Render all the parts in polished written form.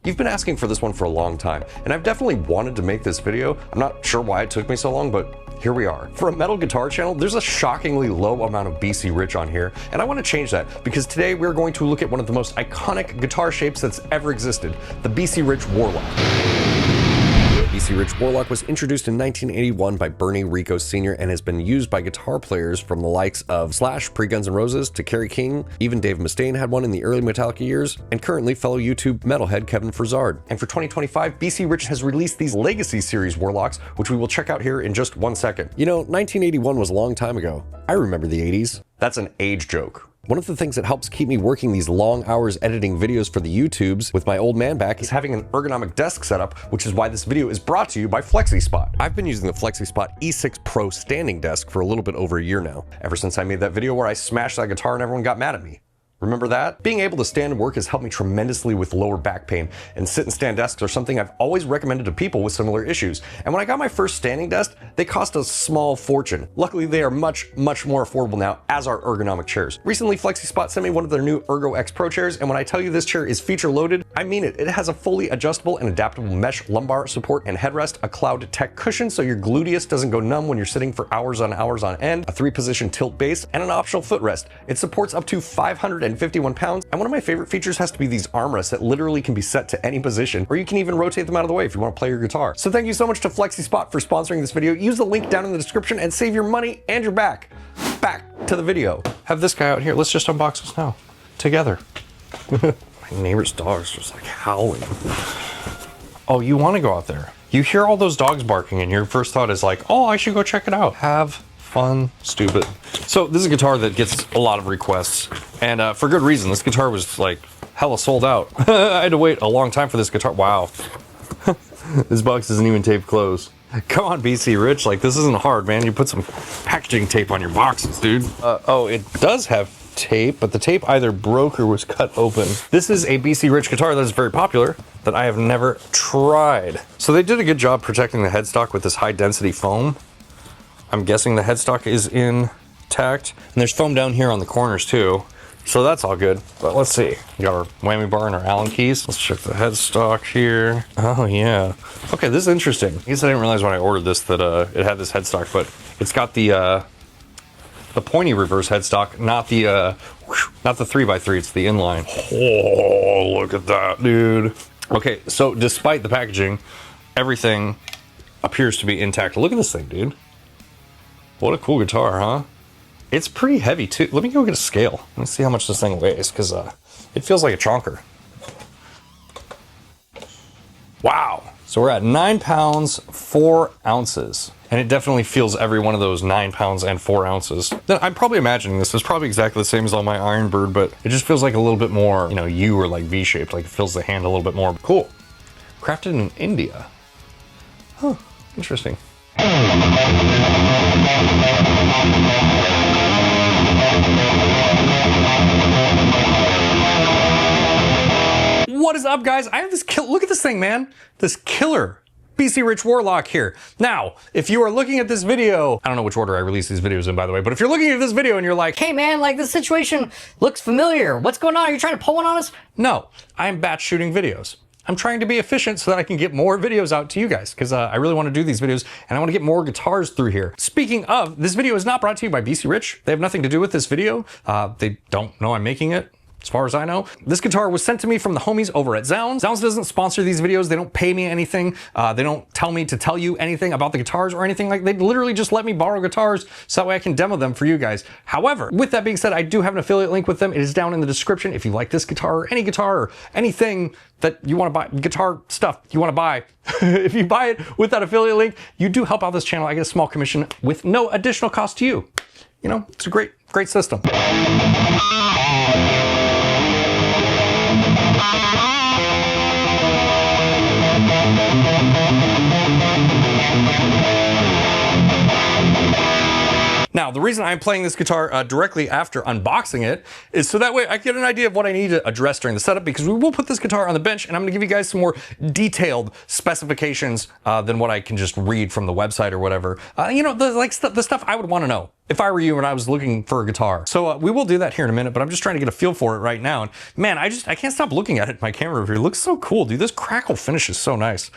You've been asking for this one for a long time, and I've definitely wanted to make this video. I'm not sure why it took me so long, but here we are. For a metal guitar channel, there's a shockingly low amount of 𝗦cie𝗰𝗶 on here, and I want to change that because today we're going to look at one of the most iconic guitar shapes that's ever existed, the 𝗦cie𝗰𝗶 Warlock. 𝗦cie𝗰𝗶 Warlock was introduced in 1981 by Bernie Rico Sr. and has been used by guitar players from the likes of /slash, pre-Guns N' Roses, to Kerry King, even Dave Mustaine had one in the early Metallica years, and currently fellow YouTube metalhead Kevin 𝗏𝗏. And for 2025, 𝗦cie𝗰𝗶 has released these Legacy Series Warlocks, which we will check out here in just 1 second. You know, 1981 was a long time ago. I remember the 80s. That's an age joke. One of the things that helps keep me working these long hours editing videos for the YouTubes with my old man back is having an ergonomic desk setup, which is why this video is brought to you by 𝗦𝗏𝗏. I've been using the 𝗦𝗏𝗏 E6 Pro standing desk for a little bit over a year now, ever since I made that video where I smashed that guitar and everyone got mad at me. Remember that? Being able to stand and work has helped me tremendously with lower back pain, and sit and stand desks are something I've always recommended to people with similar issues. And when I got my first standing desk, they cost a small fortune. Luckily, they are much more affordable now, as are ergonomic chairs. Recently, 𝗦𝗏𝗏 sent me one of their new Ergo X Pro chairs, and when I tell you this chair is feature loaded, I mean it. It has a fully adjustable and adaptable mesh lumbar support and headrest, a Cloud Tech cushion so your gluteus doesn't go numb when you're sitting for hours on end, a 3-position tilt base, and an optional footrest. It supports up to 551 pounds. And one of my favorite features has to be these armrests that literally can be set to any position, or you can even rotate them out of the way if you want to play your guitar. So thank you so much to 𝗦𝗏𝗏 for sponsoring this video. Use the link down in the description and save your money and your back. Back to the video. Have this guy out here. Let's just unbox this now. Together. My neighbor's dog's just like howling. Oh, you want to go out there. You hear all those dogs barking and your first thought is like, oh, I should go check it out. Have fun, stupid. So this is a guitar that gets a lot of requests, and for good reason. This guitar was like hella sold out. I had to wait a long time for this guitar. Wow. This box isn't even taped closed. Come on, 𝗦cie𝗰𝗏, like this isn't hard, man. You put some packaging tape on your boxes, dude. Oh, it does have tape, but the tape either broke or was cut open. This is a 𝗦cie𝗰𝗏 guitar that is very popular that I have never tried. So they did a good job protecting the headstock with this high density foam. I'm guessing the headstock is intact, and there's foam down here on the corners too, so that's all good. But let's see, we got our whammy bar and our Allen keys. Let's check the headstock here. Oh yeah, okay, this is interesting. I guess I didn't realize when I ordered this that it had this headstock, but it's got the pointy reverse headstock, not the 3x3. It's the inline. Oh, look at that, dude. Okay, so despite the packaging, everything appears to be intact. Look at this thing, dude. What a cool guitar, huh? It's pretty heavy too. Let me go get a scale. Let me see how much this thing weighs, because it feels like a chonker. Wow. So we're at 9 pounds, 4 ounces. And it definitely feels every one of those 9 pounds and 4 ounces. Then I'm probably imagining this is probably exactly the same as all my Ironbird, but it just feels like a little bit more, you know, U or like V-shaped, like it feels the hand a little bit more. Cool. Crafted in India. Huh, interesting. What is up, guys? I have this look at this thing, man. This killer 𝗦cie𝗰𝗶 Warlock here. Now, if you are looking at this video, I don't know which order I release these videos in, by the way, but if you're looking at this video and you're like, hey man, like this situation looks familiar. What's going on? Are you trying to pull one on us? No, I am batch shooting videos. I'm trying to be efficient so that I can get more videos out to you guys, because I really want to do these videos and I want to get more guitars through here. Speaking of, this video is not brought to you by 𝗦𝗏𝗰𝗏. They have nothing to do with this video. They don't know I'm making it, as far as I know. This guitar was sent to me from the homies over at 𝗬𝗠s. 𝗬𝗠s doesn't sponsor these videos. They don't pay me anything. They don't tell me to tell you anything about the guitars or anything. Like, they literally just let me borrow guitars so that way I can demo them for you guys. However, with that being said, I do have an affiliate link with them. It is down in the description. If you like this guitar or anything that you want to buy, guitar stuff you want to buy, if you buy it with that affiliate link, you do help out this channel. I get a small commission with no additional cost to you. You know, it's a great system. Now, the reason I'm playing this guitar directly after unboxing it is so that way I get an idea of what I need to address during the setup, because we will put this guitar on the bench and I'm gonna give you guys some more detailed specifications than what I can just read from the website or whatever. You know, the stuff I would wanna know. if I were you and I was looking for a guitar. So we will do that here in a minute, but I'm just trying to get a feel for it right now. And man, I can't stop looking at it in my camera over here. It looks so cool, dude. This crackle finish is so nice.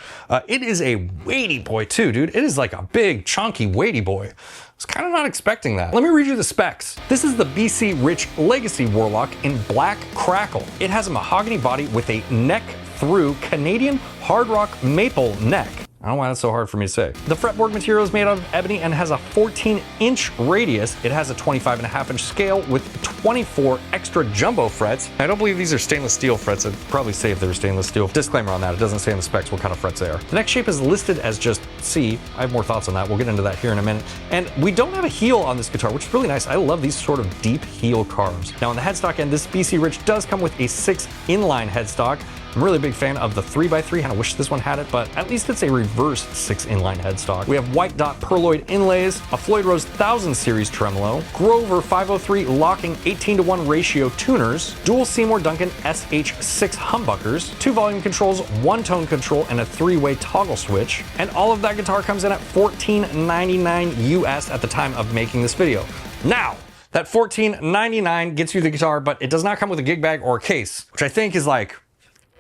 It is a weighty boy too, dude. It is like a big, chunky, weighty boy. I was kind of not expecting that. Let me read you the specs. This is the 𝗦cie𝗰𝗶 Legacy Warlock in black crackle. It has a mahogany body with a neck through Canadian hard rock maple neck. I don't know why that's so hard for me to say. The fretboard material is made out of ebony and has a 14-inch radius. It has a 25.5-inch scale with 24 extra jumbo frets. I don't believe these are stainless steel frets. I'd probably say if they were stainless steel. Disclaimer on that, it doesn't say in the specs what kind of frets they are. The neck shape is listed as just C. I have more thoughts on that. We'll get into that here in a minute. And we don't have a heel on this guitar, which is really nice. I love these sort of deep heel carves. Now on the headstock end, this 𝗦cie𝗰𝗶 does come with a 6 inline headstock. I'm a really big fan of the 3x3, and I wish this one had it, but at least it's a reverse 6 inline headstock. We have white dot perloid inlays, a Floyd Rose 1000 series tremolo, Grover 503 locking 18:1 ratio tuners, dual Seymour Duncan SH6 humbuckers, 2 volume controls, 1 tone control, and a 3-way toggle switch. And all of that guitar comes in at $14.99 US at the time of making this video. Now, that $14.99 gets you the guitar, but it does not come with a gig bag or a case, which I think is like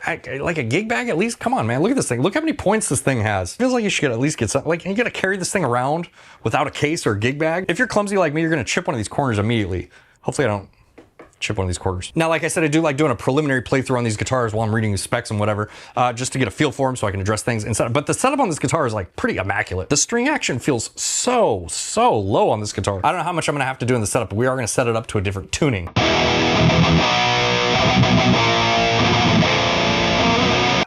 a gig bag at least. Come on, man, look at this thing. Look how many points this thing has. Feels like you should at least get some, like, you gotta carry this thing around without a case or a gig bag. If you're clumsy like me, you're gonna chip one of these corners immediately. Hopefully I don't chip one of these corners. Now, like I said, I do like doing a preliminary playthrough on these guitars while I'm reading the specs and whatever, just to get a feel for them so I can address things inside. But the setup on this guitar is like pretty immaculate. The string action feels so low on this guitar. I don't know how much I'm gonna have to do in the setup, but we are gonna set it up to a different tuning.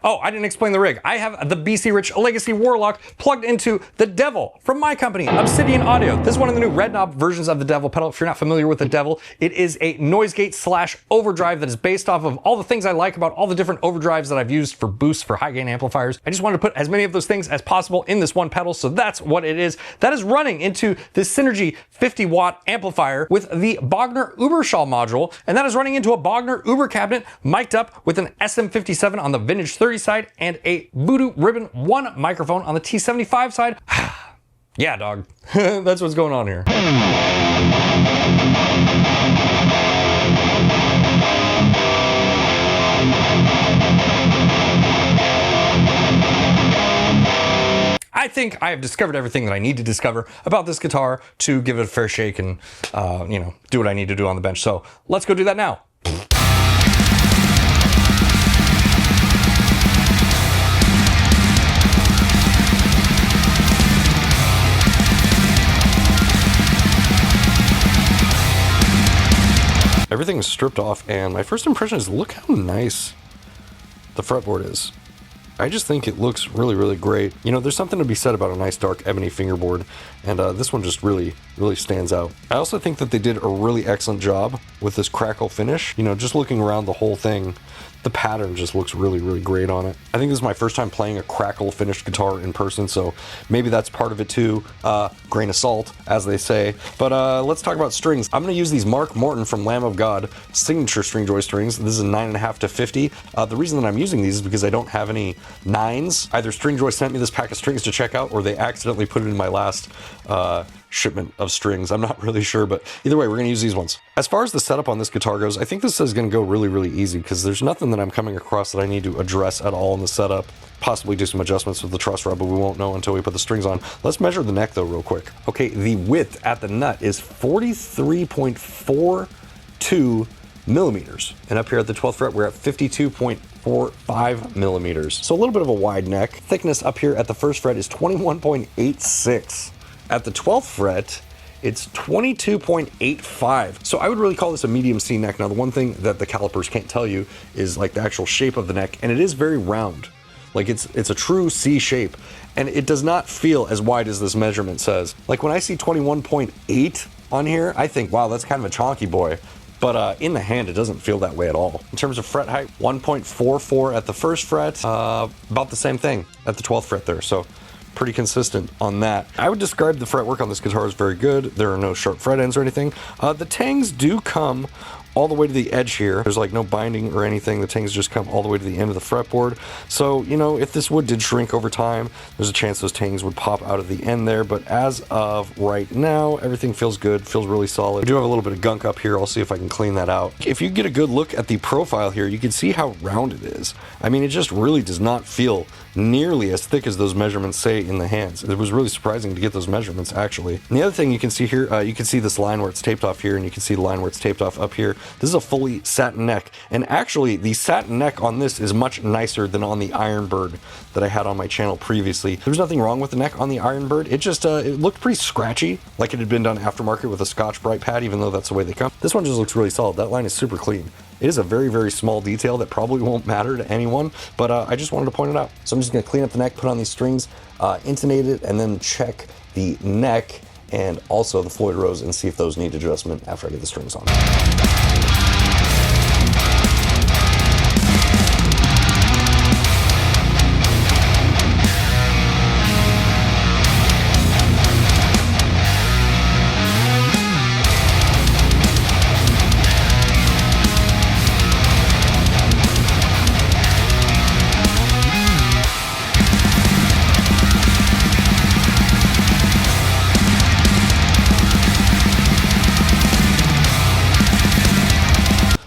Oh, I didn't explain the rig. I have the 𝗦cie𝗰𝗶 Legacy Warlock plugged into the 𝗦L from my company, Obsidian Audio. This is one of the new red knob versions of the 𝗦L pedal. If you're not familiar with the 𝗦L, it is a noise gate / overdrive that is based off of all the things I like about all the different overdrives that I've used for boosts for high gain amplifiers. I just wanted to put as many of those things as possible in this one pedal, so that's what it is. That is running into this Synergy 50-watt amplifier with the 𝗦liche_𝗰𝗶 module, and that is running into a 𝗦liche_𝗰𝗶 cabinet mic'd up with an SM57 on the Vintage 30 side and a Voodoo Ribbon 1 microphone on the T75 side. Yeah, dog. That's what's going on here. I think I have discovered everything that I need to discover about this guitar to give it a fair shake and, you know, do what I need to do on the bench. So let's go do that now. Everything is stripped off, and my first impression is look how nice the fretboard is. I just think it looks really great. You know, there's something to be said about a nice dark ebony fingerboard, and this one just really stands out. I also think that they did a really excellent job with this crackle finish. You know, just looking around the whole thing, the pattern just looks really great on it. I think this is my first time playing a crackle finished guitar in person, so maybe that's part of it too. Grain of salt, as they say. But let's talk about strings. I'm gonna use these Mark Morton from Lamb of God signature Stringjoy strings. This is a 9.5 to 50. The reason that I'm using these is because I don't have any 9s. Either Stringjoy sent me this pack of strings to check out, or they accidentally put it in my last shipment of strings. I'm not really sure, but either way, we're gonna use these ones. As far as the setup on this guitar goes, I think this is gonna go really easy because there's nothing that I'm coming across that I need to address at all in the setup. Possibly do some adjustments with the truss rod, but we won't know until we put the strings on. Let's measure the neck though real quick. Okay, the width at the nut is 43.42 millimeters. And up here at the 12th fret, we're at 52.45 millimeters. So a little bit of a wide neck. Thickness up here at the 1st fret is 21.86. At the 12th fret, it's 22.85. So I would really call this a medium C neck. Now, the one thing that the calipers can't tell you is like the actual shape of the neck, and it is very round. Like it's a true C shape, and it does not feel as wide as this measurement says. Like when I see 21.8 on here, I think, wow, that's kind of a chonky boy. But in the hand, it doesn't feel that way at all. In terms of fret height, 1.44 at the 1st fret, about the same thing at the 12th fret there. So pretty consistent on that. I would describe the fretwork on this guitar as very good. There are no sharp fret ends or anything. The tangs do come all the way to the edge here. There's like no binding or anything. The tangs just come all the way to the end of the fretboard. So, you know, if this wood did shrink over time, there's a chance those tangs would pop out of the end there. But as of right now, everything feels good, feels really solid. We do have a little bit of gunk up here. I'll see if I can clean that out. If you get a good look at the profile here, you can see how round it is. I mean, it just really does not feel nearly as thick as those measurements say in the hands. It was really surprising to get those measurements, actually. And the other thing you can see here, you can see this line where it's taped off here, and you can see the line where it's taped off up here. This is a fully satin neck, and actually the satin neck on this is much nicer than on the Ironbird that I had on my channel previously. There's nothing wrong with the neck on the Ironbird. It just it looked pretty scratchy, like it had been done aftermarket with a Scotch-Brite pad, even though that's the way they come. This one just looks really solid. That line is super clean. It is a very, very small detail that probably won't matter to anyone, but I just wanted to point it out. So I'm just gonna clean up the neck, put on these strings, intonate it, and then check the neck and also the Floyd Rose and see if those need adjustment after I get the strings on.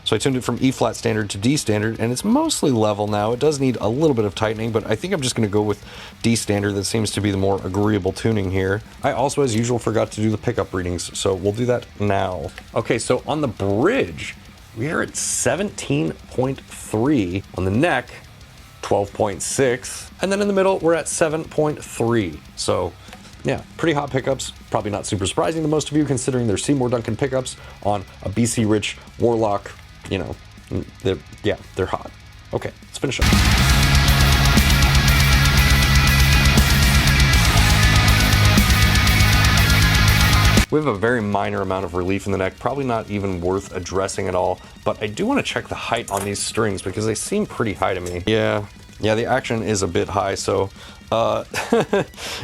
So I tuned it from E flat standard to D standard, and it's mostly level now. It does need a little bit of tightening, but I think I'm just gonna go with D standard. That seems to be the more agreeable tuning here. I also, as usual, forgot to do the pickup readings, so we'll do that now. Okay, so on the bridge, we are at 17.3. On the neck, 12.6. And then in the middle, we're at 7.3. So yeah, pretty hot pickups. Probably not super surprising to most of you, considering they're Seymour Duncan pickups on a 𝗦cie𝗰𝗶 Warlock. You know, they're hot. Okay, let's finish up. We have a very minor amount of relief in the neck, probably not even worth addressing at all, but I do want to check the height on these strings because they seem pretty high to me. Yeah, the action is a bit high, so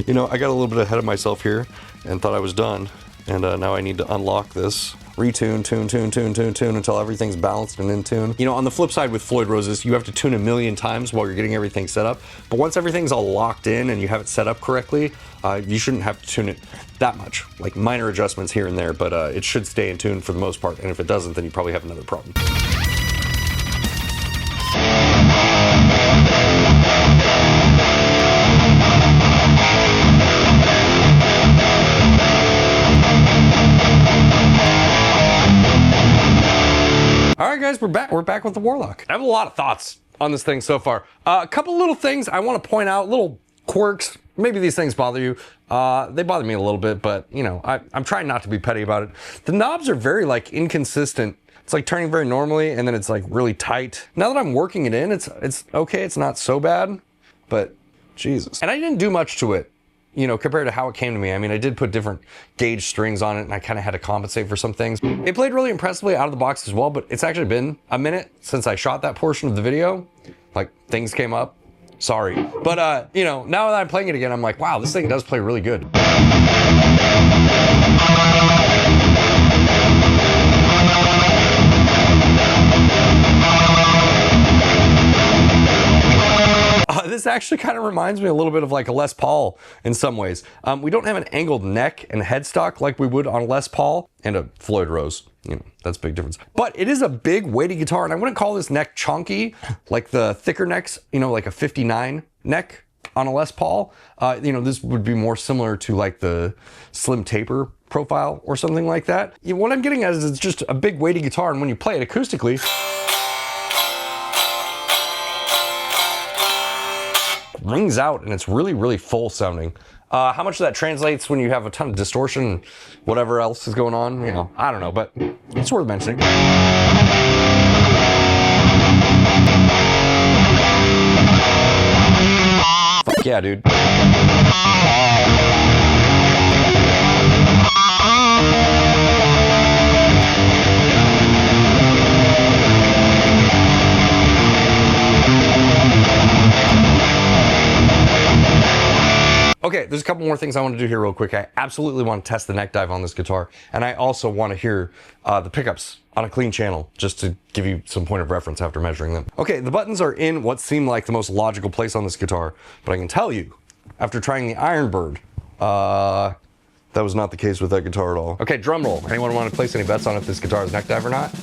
you know, I got a little bit ahead of myself here and thought I was done, and now I need to unlock this. Retune, tune until everything's balanced and in tune. You know, on the flip side with Floyd Roses, you have to tune a million times while you're getting everything set up. But once everything's all locked in and you have it set up correctly, you shouldn't have to tune it that much. Like minor adjustments here and there, but it should stay in tune for the most part. And if it doesn't, then you probably have another problem. All right, guys, we're back. We're back with the Warlock. I have a lot of thoughts on this thing so far. A couple little things I want to point out, little quirks. Maybe these things bother you. They bother me a little bit, but you know, I'm trying not to be petty about it. The knobs are very like inconsistent. It's like turning very normally, and then it's like really tight. Now that I'm working it in, it's okay. It's not so bad, but Jesus. And I didn't do much to it, you know, compared to how it came to me. I mean, I did put different gauge strings on it, and I kind of had to compensate for some things. It played really impressively out of the box as well, but it's actually been a minute since I shot that portion of the video. Like, things came up. Sorry. But, you know, now that I'm playing it again, I'm like, wow, this thing does play really good. This actually kind of reminds me a little bit of like a Les Paul in some ways. We don't have an angled neck and headstock like we would on a Les Paul and a Floyd Rose. You know, that's a big difference. But it is a big, weighty guitar, and I wouldn't call this neck chunky, like the thicker necks, you know, like a 59 neck on a Les Paul. You know, this would be more similar to like the slim taper profile or something like that. You know, what I'm getting at is it's just a big, weighty guitar, and when you play it acoustically, rings out, and it's really, really full sounding. How much of that translates when you have a ton of distortion and whatever else is going on, you know, I don't know, but it's worth mentioning. Fuck yeah, dude. Okay, there's a couple more things I want to do here real quick. I absolutely want to test the neck dive on this guitar, and I also want to hear the pickups on a clean channel, just to give you some point of reference after measuring them. Okay, the buttons are in what seemed like the most logical place on this guitar, but I can tell you, after trying the Ironbird, that was not the case with that guitar at all. Okay, drum roll. Anyone want to place any bets on if this guitar is neck dive or not?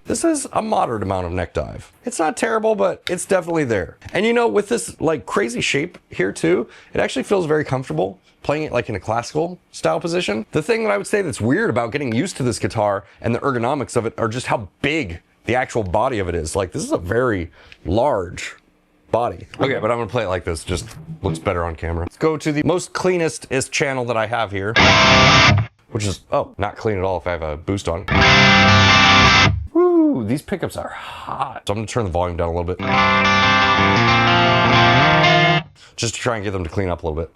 This is a moderate amount of neck dive. It's not terrible, but it's definitely there. And you know, with this like crazy shape here too, it actually feels very comfortable playing it like in a classical style position. The thing that I would say that's weird about getting used to this guitar and the ergonomics of it are just how big the actual body of it is. Like, this is a very large body. Okay, but I'm gonna play it like this. Just looks better on camera. Let's go to the most cleanest-ist channel that I have here, which is, oh, not clean at all if I have a boost on. Woo, these pickups are hot. So I'm gonna turn the volume down a little bit, just to try and get them to clean up a little bit.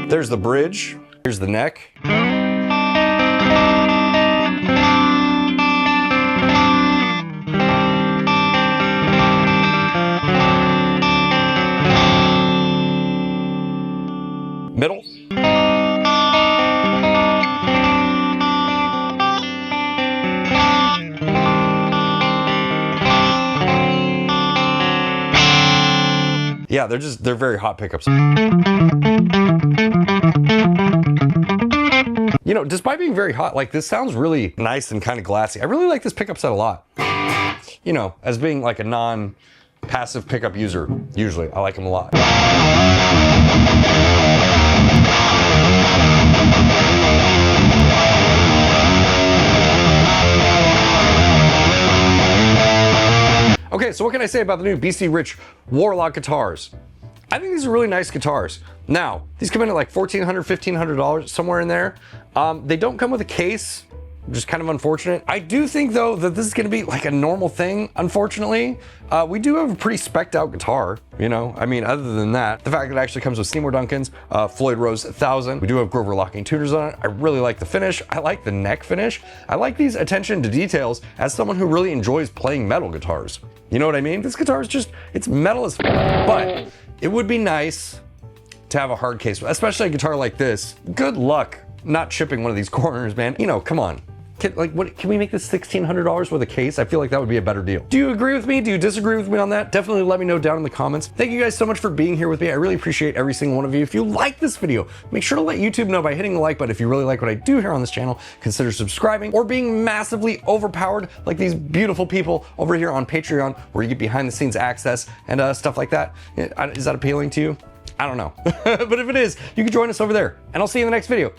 There's the bridge, here's the neck. Middle. Yeah, they're very hot pickups. You know, despite being very hot, like, this sounds really nice and kind of glassy. I really like this pickup set a lot. You know, as being like a non-passive pickup user, usually, I like them a lot. Okay, so what can I say about the new 𝗦cie𝗰𝗶 Warlock guitars? I think these are really nice guitars. Now, these come in at like $1,400, $1,500, somewhere in there. They don't come with a case, which is kind of unfortunate. I do think though that this is gonna be like a normal thing, unfortunately. We do have a pretty spec'd out guitar, you know? I mean, other than that, the fact that it actually comes with Seymour Duncan's Floyd Rose 1000. We do have Grover locking tuners on it. I really like the finish. I like the neck finish. I like these attention to details as someone who really enjoys playing metal guitars. You know what I mean? This guitar is just, it's metal as f, but it would be nice to have a hard case, especially a guitar like this. Good luck not chipping one of these corners, man. You know, come on. Can we make this $1,600 with a case? I feel like that would be a better deal. Do you agree with me? Do you disagree with me on that? Definitely let me know down in the comments. Thank you guys so much for being here with me. I really appreciate every single one of you. If you like this video, make sure to let YouTube know by hitting the like button. If you really like what I do here on this channel, consider subscribing or being massively overpowered like these beautiful people over here on Patreon, where you get behind the scenes access and stuff like that. Is that appealing to you? I don't know. But if it is, you can join us over there, and I'll see you in the next video.